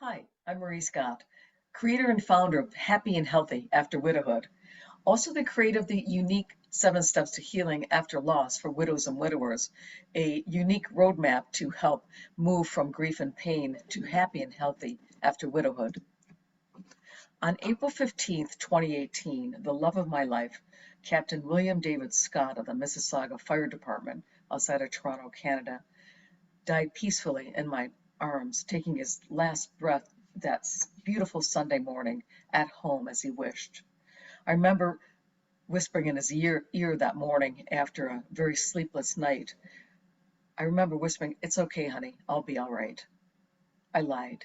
Hi, I'm Marie Scott, creator and founder of Happy and Healthy After Widowhood, also the creator of the unique 7 Steps to Healing After Loss for widows and widowers, a unique roadmap to help move from grief and pain to happy and healthy after widowhood. On April 15th, 2018, the love of my life, Captain William David Scott of the Mississauga Fire Department outside of Toronto, Canada, died peacefully in my arms, taking his last breath that beautiful Sunday morning at home as he wished. I remember whispering in his ear that morning after a very sleepless night. I remember whispering, "It's okay, honey, I'll be all right." I lied.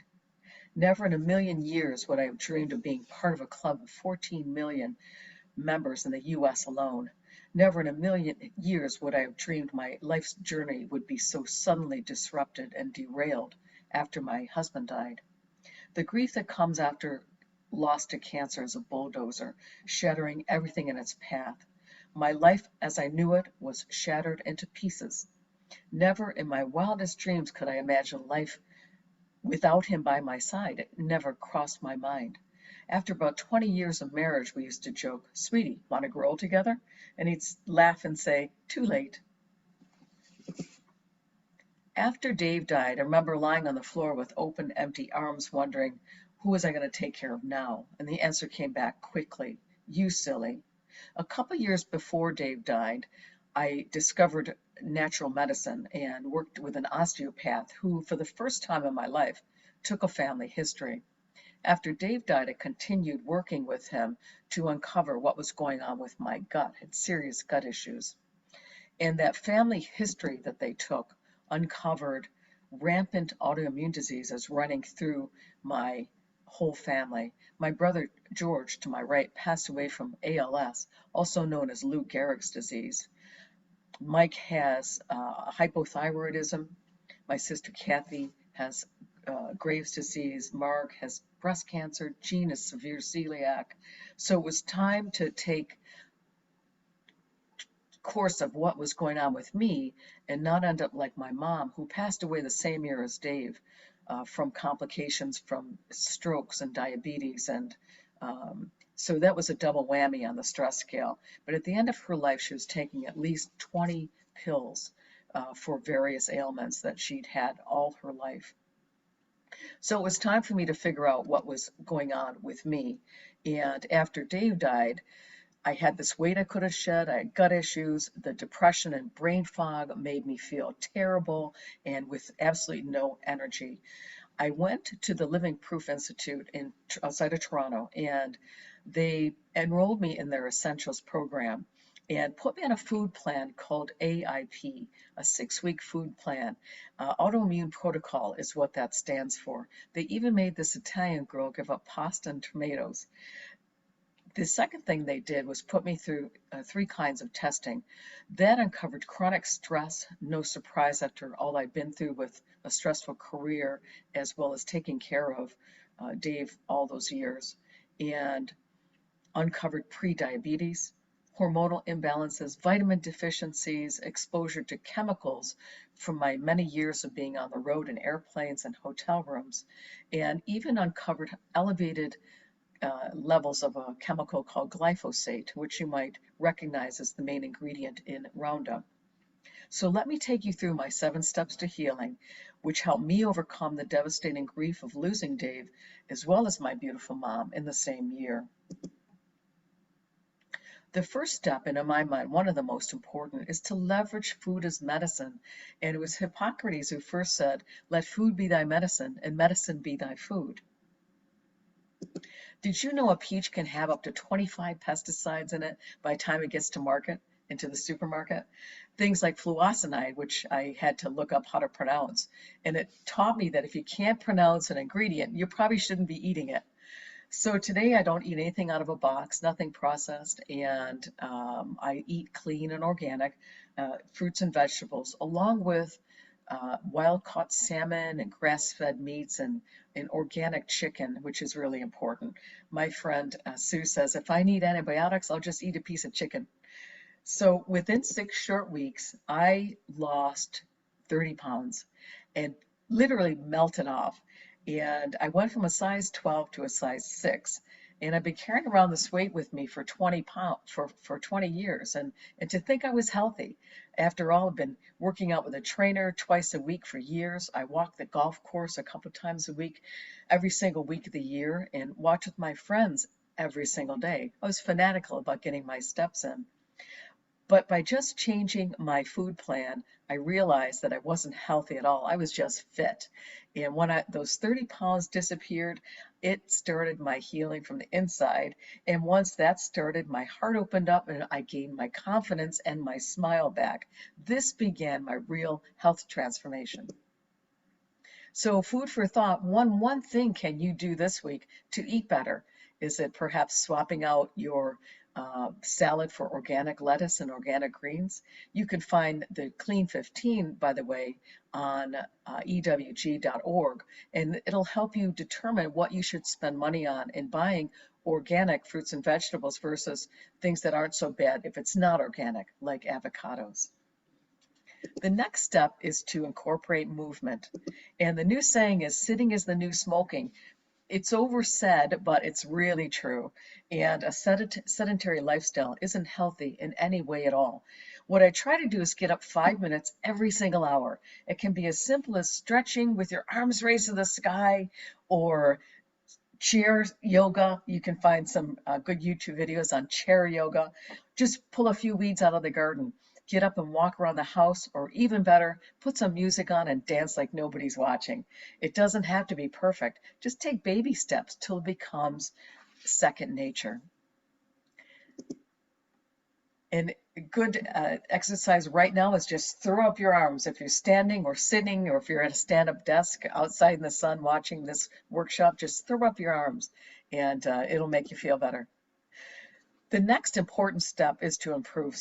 Never in a million years would I have dreamed of being part of a club of 14 million members in the US alone. Never in a million years would I have dreamed my life's journey would be so suddenly disrupted and derailed after my husband died. The grief that comes after loss to cancer is a bulldozer, shattering everything in its path. My life as I knew it was shattered into pieces. Never in my wildest dreams could I imagine life without him by my side. It never crossed my mind. After about 20 years of marriage, we used to joke, "Sweetie, want to grow together?" And he'd laugh and say, "Too late." After Dave died, I remember lying on the floor with open, empty arms, wondering, who was I going to take care of now? And the answer came back quickly, "You silly." A couple years before Dave died, I discovered natural medicine and worked with an osteopath who, for the first time in my life, took a family history. After Dave died, I continued working with him to uncover what was going on with my gut. I had serious gut issues. And that family history that they took uncovered rampant autoimmune diseases running through my whole family. My brother George, to my right, passed away from ALS, also known as Lou Gehrig's disease. Mike has hypothyroidism. My sister Kathy has Graves' disease. Mark has breast cancer. Jean is severe celiac. So it was time to take course of what was going on with me and not end up like my mom, who passed away the same year as Dave from complications from strokes and diabetes. And so that was a double whammy on the stress scale. But at the end of her life, she was taking at least 20 pills for various ailments that she'd had all her life. So it was time for me to figure out what was going on with me. And after Dave died, I had this weight I could have shed, I had gut issues, the depression and brain fog made me feel terrible and with absolutely no energy. I went to the Living Proof Institute outside of Toronto, and they enrolled me in their Essentials program and put me on a food plan called AIP, a 6-week food plan. Autoimmune protocol is what that stands for. They even made this Italian girl give up pasta and tomatoes. The second thing they did was put me through 3 kinds of testing. That uncovered chronic stress, no surprise after all I'd been through with a stressful career, as well as taking care of Dave all those years, and uncovered prediabetes, hormonal imbalances, vitamin deficiencies, exposure to chemicals from my many years of being on the road in airplanes and hotel rooms, and even uncovered elevated levels of a chemical called glyphosate, which you might recognize as the main ingredient in Roundup. So let me take you through my 7 steps to healing, which helped me overcome the devastating grief of losing Dave, as well as my beautiful mom in the same year. The first step, and in my mind, one of the most important, is to leverage food as medicine. And it was Hippocrates who first said, "Let food be thy medicine, and medicine be thy food." Did you know a peach can have up to 25 pesticides in it by the time it gets to market, into the supermarket? Things like fluosinide, which I had to look up how to pronounce. And it taught me that if you can't pronounce an ingredient, you probably shouldn't be eating it. So today I don't eat anything out of a box, nothing processed, and I eat clean and organic fruits and vegetables, along with wild-caught salmon and grass-fed meats and organic chicken, which is really important. My friend Sue says, if I need antibiotics, I'll just eat a piece of chicken. So within 6 short weeks, I lost 30 pounds and literally melted off. And I went from a size 12 to a size 6. And I've been carrying around this weight with me for 20 pounds for 20 years. And to think I was healthy. After all, I've been working out with a trainer twice a week for years. I walk the golf course a couple times a week, every single week of the year, and watch with my friends every single day. I was fanatical about getting my steps in. But by just changing my food plan, I realized that I wasn't healthy at all. I was just fit. And when those 30 pounds disappeared, it started my healing from the inside. And once that started, my heart opened up and I gained my confidence and my smile back. This began my real health transformation. So, food for thought, one thing can you do this week to eat better? Is it perhaps swapping out your salad for organic lettuce and organic greens? You can find the Clean 15, by the way, on ewg.org, and it'll help you determine what you should spend money on in buying organic fruits and vegetables versus things that aren't so bad if it's not organic, like avocados. The next step is to incorporate movement. And the new saying is sitting is the new smoking. It's oversaid, but it's really true. And a sedentary lifestyle isn't healthy in any way at all. What I try to do is get up 5 minutes every single hour. It can be as simple as stretching with your arms raised to the sky or chair yoga. You can find some good YouTube videos on chair yoga. Just pull a few weeds out of the garden. Get up and walk around the house, or even better, put some music on and dance like nobody's watching. It doesn't have to be perfect. Just take baby steps till it becomes second nature. And good exercise right now is just throw up your arms. If you're standing or sitting, or if you're at a stand-up desk outside in the sun watching this workshop, just throw up your arms and it'll make you feel better. The next important step is to improve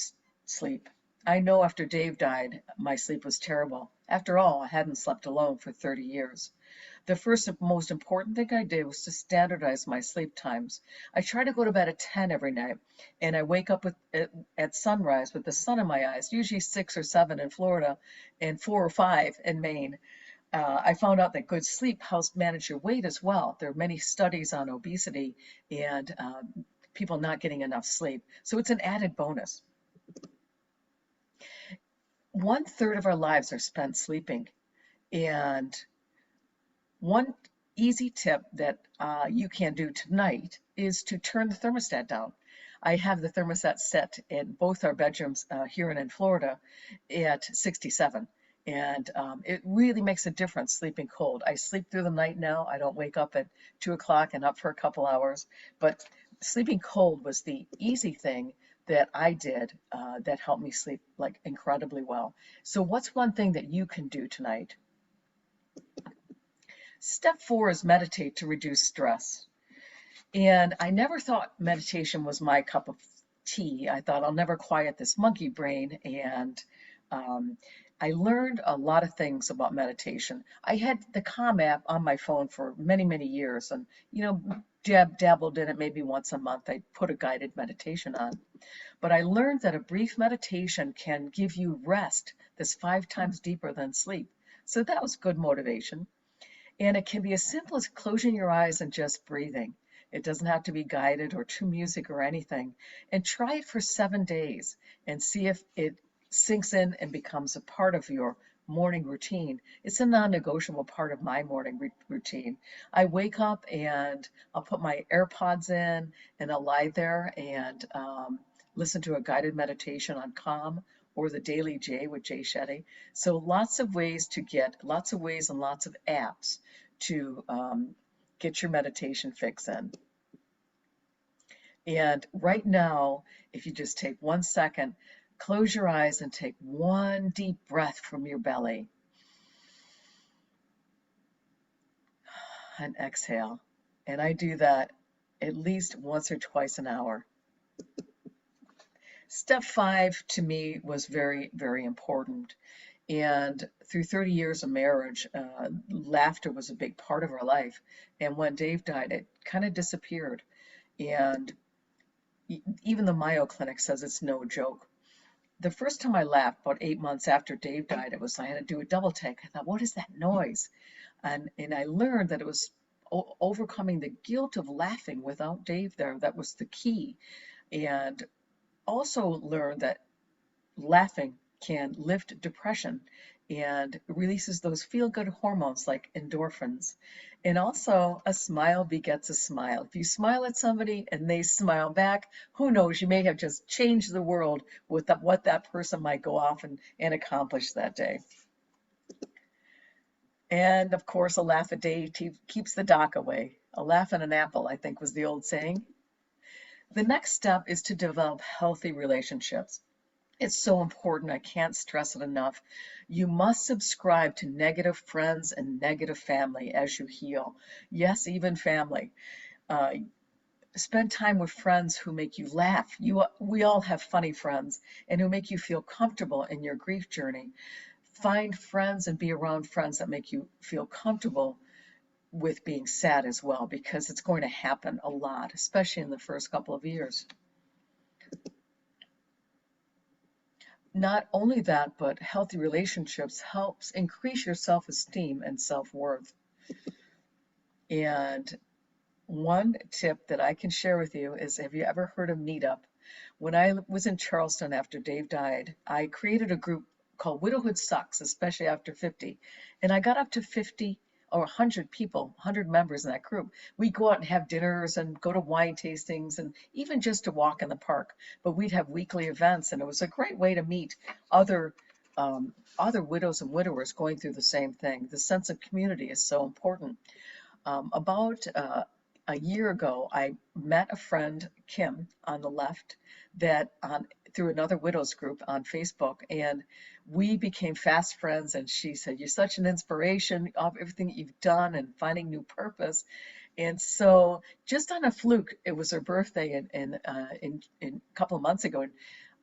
sleep. I know after Dave died, my sleep was terrible. After all, I hadn't slept alone for 30 years. The first and most important thing I did was to standardize my sleep times. I try to go to bed at 10 every night, and I wake up at sunrise with the sun in my eyes, usually 6 or 7 in Florida and 4 or 5 in Maine. I found out that good sleep helps manage your weight as well. There are many studies on obesity and people not getting enough sleep, so it's an added bonus. 1/3 of our lives are spent sleeping, and one easy tip that you can do tonight is to turn the thermostat down. I have the thermostat set in both our bedrooms here and in Florida at 67. And it really makes a difference sleeping cold. I sleep through the night now. I don't wake up at 2 o'clock and up for a couple hours. But sleeping cold was the easy thing that I did that helped me sleep like incredibly well. So what's one thing that you can do tonight? Step 4 is meditate to reduce stress. And I never thought meditation was my cup of tea. I thought I'll never quiet this monkey brain. And I learned a lot of things about meditation. I had the Calm app on my phone for many, many years. And, dabbled in it maybe once a month. I'd put a guided meditation on. But I learned that a brief meditation can give you rest that's 5 times deeper than sleep. So that was good motivation. And it can be as simple as closing your eyes and just breathing. It doesn't have to be guided or to music or anything. And try it for 7 days and see if it sinks in and becomes a part of your morning routine. It's a non-negotiable part of my morning routine. I wake up and I'll put my AirPods in and I'll lie there and listen to a guided meditation on Calm or the Daily J with Jay Shetty. So lots of ways and lots of apps to get your meditation fix in. And right now, if you just take 1 second, close your eyes and take one deep breath from your belly. And exhale. And I do that at least once or twice an hour. Step 5 to me was very, very important. And through 30 years of marriage, laughter was a big part of our life. And when Dave died, it kind of disappeared. And even the Mayo Clinic says it's no joke. The first time I laughed, about 8 months after Dave died, I had to do a double take. I thought, what is that noise? And I learned that it was overcoming the guilt of laughing without Dave there. That was the key. And also learned that laughing can lift depression and releases those feel good hormones like endorphins. And also, a smile begets a smile. If you smile at somebody and they smile back, who knows, you may have just changed the world with what that person might go off and accomplish that day. And of course, a laugh a day keeps the doc away. A laugh and an apple, I think, was the old saying. The next step is to develop healthy relationships. It's so important. I can't stress it enough. You must subscribe to negative friends and negative family as you heal. Yes, even family. Uh, Spend time with friends who make you laugh. We all have funny friends and who make you feel comfortable in your grief journey. Find friends and be around friends that make you feel comfortable with being sad as well, because it's going to happen a lot, especially in the first couple of years. Not only that, but healthy relationships helps increase your self-esteem and self-worth. And one tip that I can share with you is, have you ever heard of Meetup? When I was in Charleston after Dave died, I created a group called Widowhood Sucks, especially after 50. And I got up to 50 or 100 people, 100 members in that group. We go out and have dinners and go to wine tastings and even just to walk in the park. But we'd have weekly events, and it was a great way to meet other other widows and widowers going through the same thing. The sense of community is so important. About a year ago, I met a friend, Kim, on the left, that through another widows group on Facebook, and we became fast friends. And she said, "You're such an inspiration of everything that you've done and finding new purpose." And so, just on a fluke, it was her birthday in a couple of months ago, and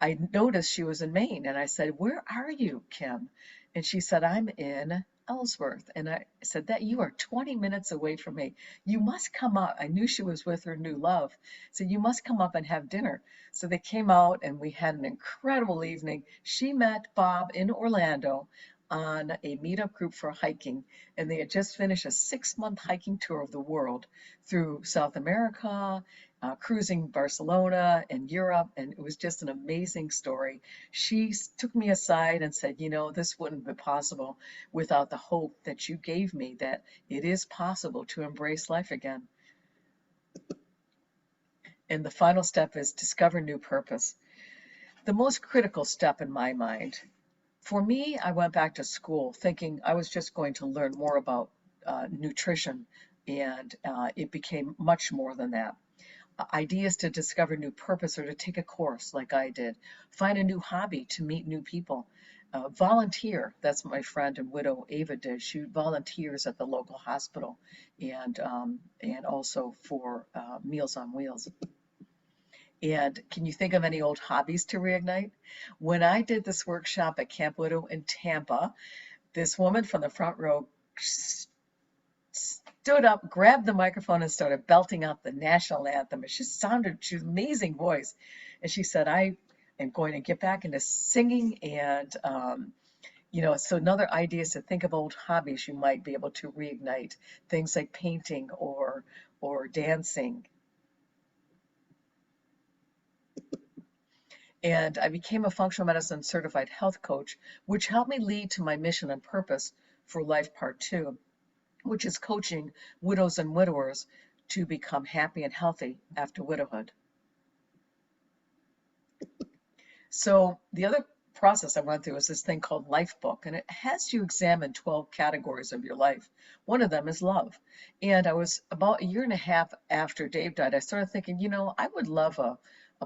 I noticed she was in Maine, and I said, "Where are you, Kim?" And she said, "I'm in Ellsworth." And I said, "That you are 20 minutes away from me. You must come up." I knew she was with her new love. So you must come up and have dinner. So they came out and we had an incredible evening. She met Bob in Orlando on a meetup group for hiking, and they had just finished a 6-month hiking tour of the world through South America, cruising Barcelona and Europe, and it was just an amazing story. She took me aside and said, "You know, this wouldn't be possible without the hope that you gave me, that it is possible to embrace life again." And the final step is discover new purpose. The most critical step in my mind. For me, I went back to school thinking I was just going to learn more about nutrition, and it became much more than that. Ideas to discover new purpose or to take a course like I did, find a new hobby to meet new people, volunteer. That's what my friend and widow Ava did. She volunteers at the local hospital, and also for Meals on Wheels. And can you think of any old hobbies to reignite? When I did this workshop at Camp Widow in Tampa, this woman from the front row stood up, grabbed the microphone, and started belting out the national anthem. It just sounded, she was an amazing voice. And she said, "I am going to get back into singing." And, so another idea is to think of old hobbies you might be able to reignite, things like painting or dancing. And I became a functional medicine certified health coach, which helped me lead to my mission and purpose for life part 2, which is coaching widows and widowers to become happy and healthy after widowhood. So the other process I went through is this thing called Life Book, and it has you examine 12 categories of your life. One of them is love. And I was about a year and a half after Dave died, I started thinking, I would love a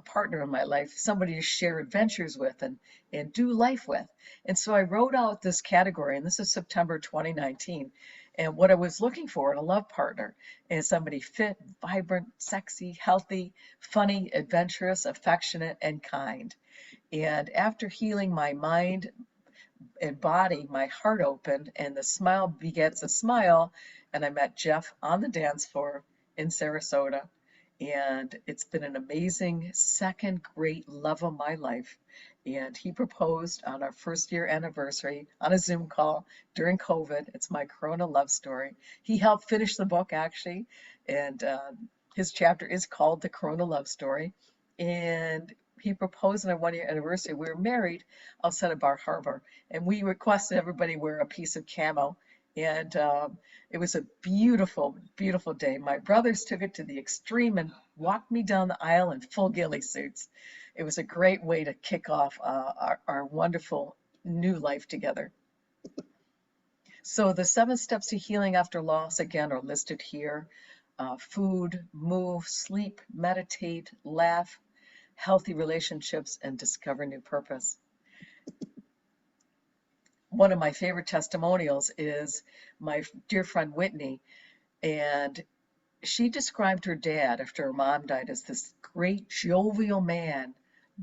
partner in my life, somebody to share adventures with and do life with. And so I wrote out this category, and this is September 2019. And what I was looking for in a love partner is somebody fit, vibrant, sexy, healthy, funny, adventurous, affectionate, and kind. And after healing my mind and body, my heart opened, and the smile begets a smile. And I met Jeff on the dance floor in Sarasota. And it's been an amazing second great love of my life. And he proposed on our first year anniversary on a Zoom call during COVID. It's my Corona love story. He helped finish the book actually, and his chapter is called The Corona Love Story. And he proposed on our 1 year anniversary. We were married outside of Bar Harbor, and we requested everybody wear a piece of camo. And it was a beautiful, beautiful day. My brothers took it to the extreme and walked me down the aisle in full ghillie suits. It was a great way to kick off our wonderful new life together. So the 7 steps to healing after loss, again, are listed here. Food, move, sleep, meditate, laugh, healthy relationships, and discover new purpose. One of my favorite testimonials is my dear friend Whitney, and she described her dad after her mom died as this great jovial man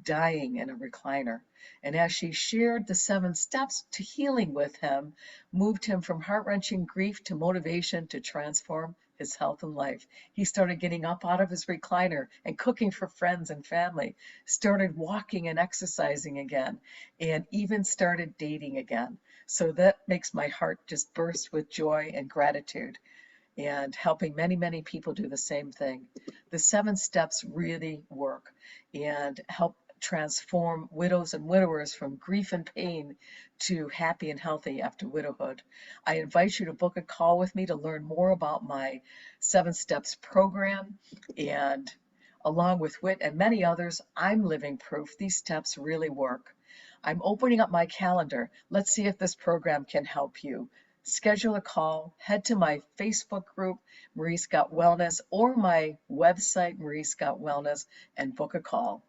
dying in a recliner. And as she shared the 7 steps to healing with him, moved him from heart-wrenching grief to motivation to transform his health and life. He started getting up out of his recliner and cooking for friends and family, started walking and exercising again, and even started dating again. So that makes my heart just burst with joy and gratitude, and helping many, many people do the same thing. The 7 steps really work and help transform widows and widowers from grief and pain to happy and healthy after widowhood. I invite you to book a call with me to learn more about my 7 steps program. And along with Whit and many others, I'm living proof these steps really work. I'm opening up my calendar. Let's see if this program can help you. Schedule a call, head to my Facebook group, Marie Scott Wellness, or my website, Marie Scott Wellness, and book a call.